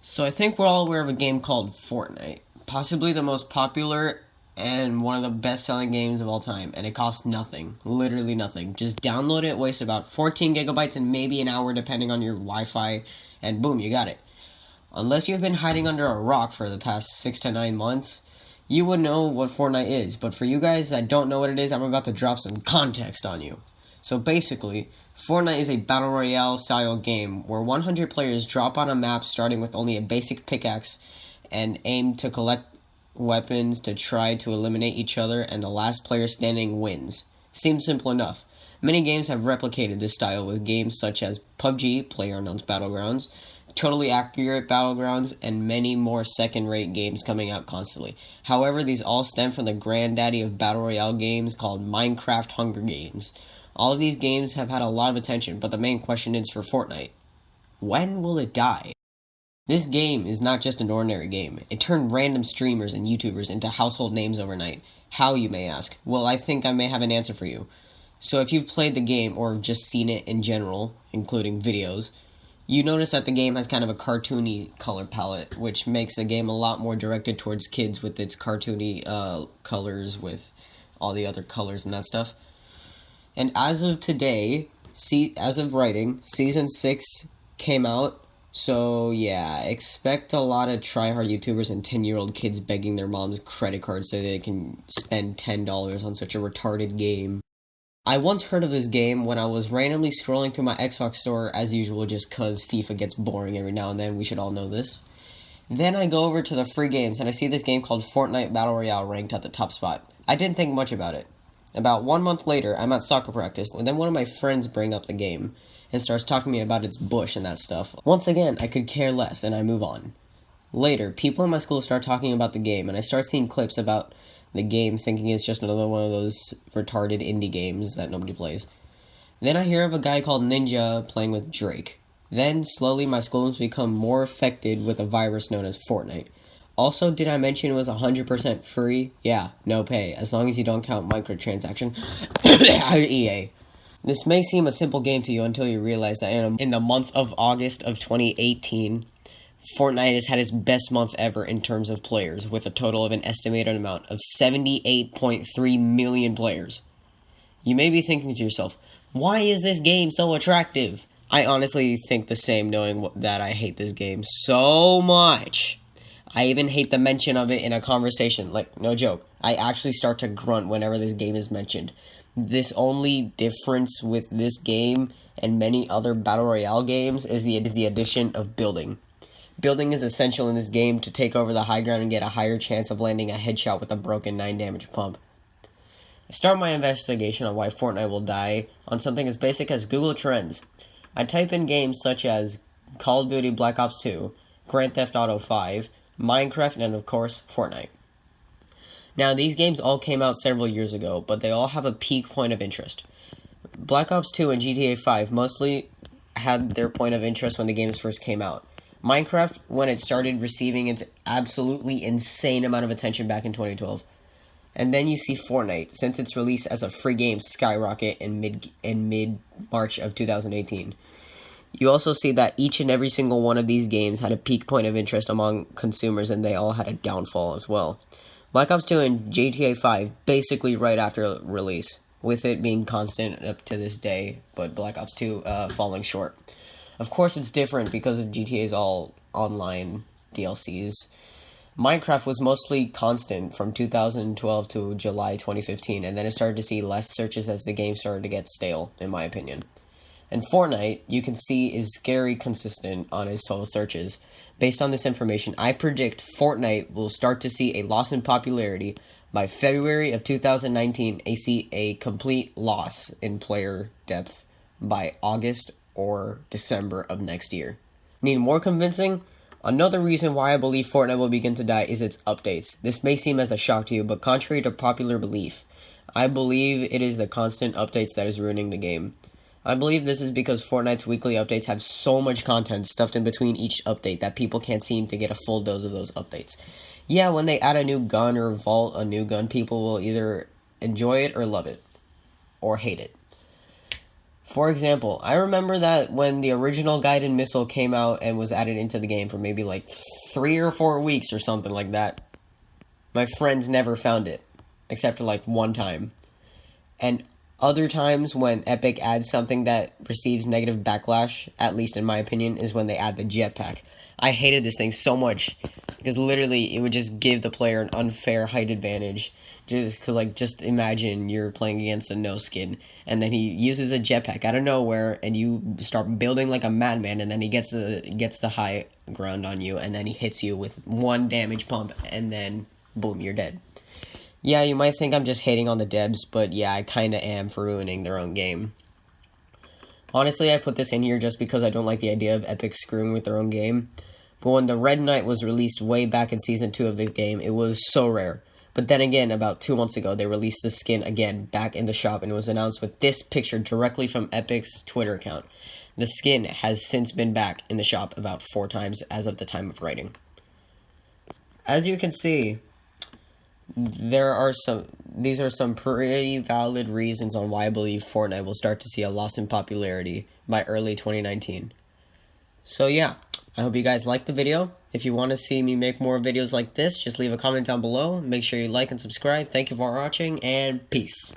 So I think we're all aware of a game called Fortnite, possibly the most popular and one of the best-selling games of all time, and it costs nothing, literally nothing. Just download it, waste about 14 gigabytes and maybe an hour depending on your Wi-Fi, and boom, you got it. Unless you've been hiding under a rock for the past 6 to 9 months, you would know what Fortnite is, but for you guys that don't know what it is, I'm about to drop some context on you. So basically, Fortnite is a battle royale style game where 100 players drop on a map starting with only a basic pickaxe and aim to collect weapons to try to eliminate each other, and the last player standing wins. Seems simple enough. Many games have replicated this style with games such as PUBG, PlayerUnknown's Battlegrounds, Totally Accurate Battlegrounds, and many more second-rate games coming out constantly. However, these all stem from the granddaddy of battle royale games called Minecraft Hunger Games. All of these games have had a lot of attention, but the main question is for Fortnite. When will it die? This game is not just an ordinary game. It turned random streamers and YouTubers into household names overnight. How, you may ask? Well, I think I may have an answer for you. So if you've played the game or just seen it in general, including videos, you notice that the game has kind of a cartoony color palette, which makes the game a lot more directed towards kids with its cartoony colors with all the other colors and that stuff. And as of today, as of writing, Season 6 came out. So, yeah, expect a lot of tryhard YouTubers and 10-year-old kids begging their mom's credit card so they can spend $10 on such a retarded game. I once heard of this game when I was randomly scrolling through my Xbox store, as usual, just cause FIFA gets boring every now and then. We should all know this. Then I go over to the free games, and I see this game called Fortnite Battle Royale ranked at the top spot. I didn't think much about it. About 1 month later, I'm at soccer practice, and then one of my friends bring up the game and starts talking to me about its bush and that stuff. Once again, I could care less, and I move on. Later, people in my school start talking about the game, and I start seeing clips about the game, thinking it's just another one of those retarded indie games that nobody plays. Then I hear of a guy called Ninja playing with Drake. Then, slowly, my school has become more affected with a virus known as Fortnite. Also, did I mention it was 100% free? Yeah, no pay, as long as you don't count microtransaction. EA. This may seem a simple game to you until you realize that in the month of August of 2018, Fortnite has had its best month ever in terms of players, with a total of an estimated amount of 78.3 million players. You may be thinking to yourself, why is this game so attractive? I honestly think the same, knowing that I hate this game so much. I even hate the mention of it in a conversation. Like, no joke. I actually start to grunt whenever this game is mentioned. This only difference with this game and many other Battle Royale games is the addition of building. Building is essential in this game to take over the high ground and get a higher chance of landing a headshot with a broken 9 damage pump. I start my investigation on why Fortnite will die on something as basic as Google Trends. I type in games such as Call of Duty Black Ops 2, Grand Theft Auto 5, Minecraft, and of course, Fortnite. Now, these games all came out several years ago, but they all have a peak point of interest. Black Ops 2 and GTA 5 mostly had their point of interest when the games first came out. Minecraft, when it started receiving its absolutely insane amount of attention back in 2012. And then you see Fortnite, since its release as a free game, skyrocket in mid-March of 2018. You also see that each and every single one of these games had a peak point of interest among consumers, and they all had a downfall as well. Black Ops 2 and GTA 5 basically right after release, with it being constant up to this day, but Black Ops 2 falling short. Of course, it's different because of GTA's all online DLCs. Minecraft was mostly constant from 2012 to July 2015, and then it started to see less searches as the game started to get stale, in my opinion. And Fortnite, you can see, is scary consistent on its total searches. Based on this information, I predict Fortnite will start to see a loss in popularity by February of 2019, see a complete loss in player depth by August or December of next year. Need more convincing? Another reason why I believe Fortnite will begin to die is its updates. This may seem as a shock to you, but contrary to popular belief, I believe it is the constant updates that is ruining the game. I believe this is because Fortnite's weekly updates have so much content stuffed in between each update that people can't seem to get a full dose of those updates. Yeah, when they add a new gun or vault a new gun, people will either enjoy it or love it, or hate it. For example, I remember that when the original Gaiden missile came out and was added into the game for maybe like 3 or 4 weeks or something like that, my friends never found it, except for like one time. And other times when Epic adds something that receives negative backlash, at least in my opinion, is when they add the jetpack. I hated this thing so much because literally it would just give the player an unfair height advantage. Just imagine you're playing against a no skin, and then he uses a jetpack out of nowhere, and you start building like a madman, and then he gets the high ground on you, and then he hits you with one damage pump, and then boom, you're dead. Yeah, you might think I'm just hating on the devs, but yeah, I kinda am for ruining their own game. Honestly, I put this in here just because I don't like the idea of Epic screwing with their own game. But when the Red Knight was released way back in Season 2 of the game, it was so rare. But then again, about 2 months ago, they released the skin again back in the shop, and it was announced with this picture directly from Epic's Twitter account. The skin has since been back in the shop about 4 times as of the time of writing. As you can see, these are some pretty valid reasons on why I believe Fortnite will start to see a loss in popularity by early 2019. So yeah, I hope you guys liked the video. If you want to see me make more videos like this, just leave a comment down below. Make sure you like and subscribe. Thank you for watching, and peace.